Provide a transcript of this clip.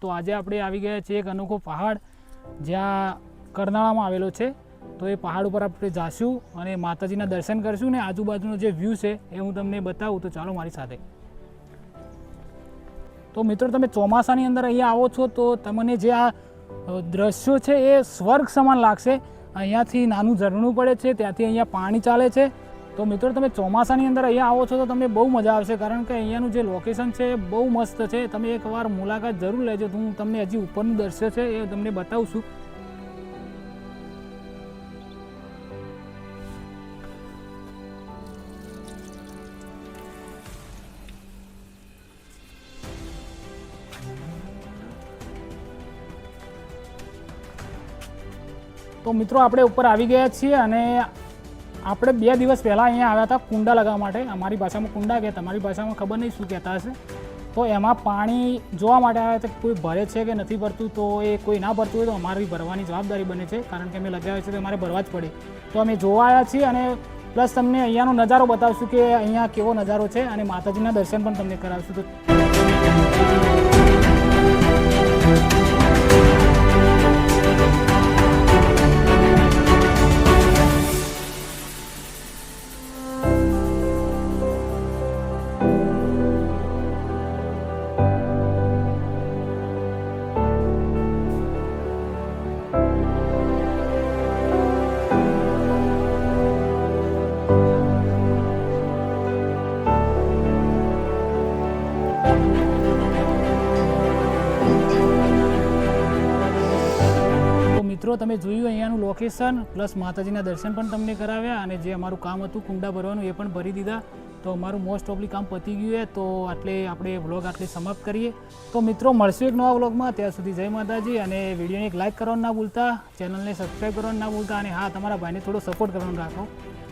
તો આજે આપણે આવી ગયા છીએ એક અનોખો પહાડ જ્યાં કરનાળામાં આવેલો છે। તો એ પહાડ ઉપર આપણે જાશું અને માતાજીના દર્શન કરીશું ને આજુબાજુનો જે વ્યૂ છે એ હું તમને બતાવું। તો ચાલો મારી સાથે। તો મિત્રો તમે ચોમાસાની અંદર અહીંયા આવો છો તો તમને જે આ દ્રશ્યો છે એ સ્વર્ગ સમાન લાગશે। અહીંયાથી નાનું ઝરણું પડે છે, ત્યાંથી અહીંયા પાણી ચાલે છે। તો મિત્રો તમે ચોમાસાની અંદર અહીંયા આવો છો તો તમને બહુ મજા આવશે, કારણ કે અહીંયાનું જે લોકેશન છે એ બહુ મસ્ત છે। તમે એકવાર મુલાકાત જરૂર લેજો। તો હું તમને હજી ઉપરનું દ્રશ્ય છે એ તમને બતાવું છું। તો મિત્રો આપણે ઉપર આવી ગયા છીએ અને આપણે 2 દિવસ પહેલાં અહીંયા આવ્યા હતા કુંડા લગાવવા માટે। અમારી ભાષામાં કુંડા કહે, તમારી ભાષામાં ખબર નહીં શું કહેતા હશે। તો એમાં પાણી જોવા માટે આવ્યા હતા કોઈ ભરે છે કે નથી ભરતું। તો એ કોઈ ના ભરતું હોય તો અમારી ભરવાની જવાબદારી બને છે, કારણ કે અમે લગાવ્યા છે તો અમારે ભરવા જ પડે। તો અમે જોવા આવ્યા છીએ અને પ્લસ તમને અહીંયાનો નજારો બતાવશું કે અહીંયા કેવો નજારો છે અને માતાજીના દર્શન પણ તમને કરાવશું। તો મિત્રો તમે જોયું અહીંયાનું લોકેશન પ્લસ માતાજીના દર્શન પણ તમને કરાવ્યા અને જે અમારું કામ હતું કુંડા ભરવાનું એ પણ ભરી દીધા। તો અમારું મોસ્ટ ઓફલી કામ પતી ગયું છે। તો આટલે આપણે વ્લોગ આટલે સમાપ્ત કરીએ। તો મિત્રો મળશું એક નવા વ્લોગમાં। ત્યાં સુધી જય માતાજી અને વિડીયોને એક લાઇક કરવાનું ના ભૂલતા, ચેનલને સબસ્ક્રાઈબ કરવાનું ના ભૂલતા અને હા તમારા ભાઈને થોડો સપોર્ટ કરવાનું રાખો।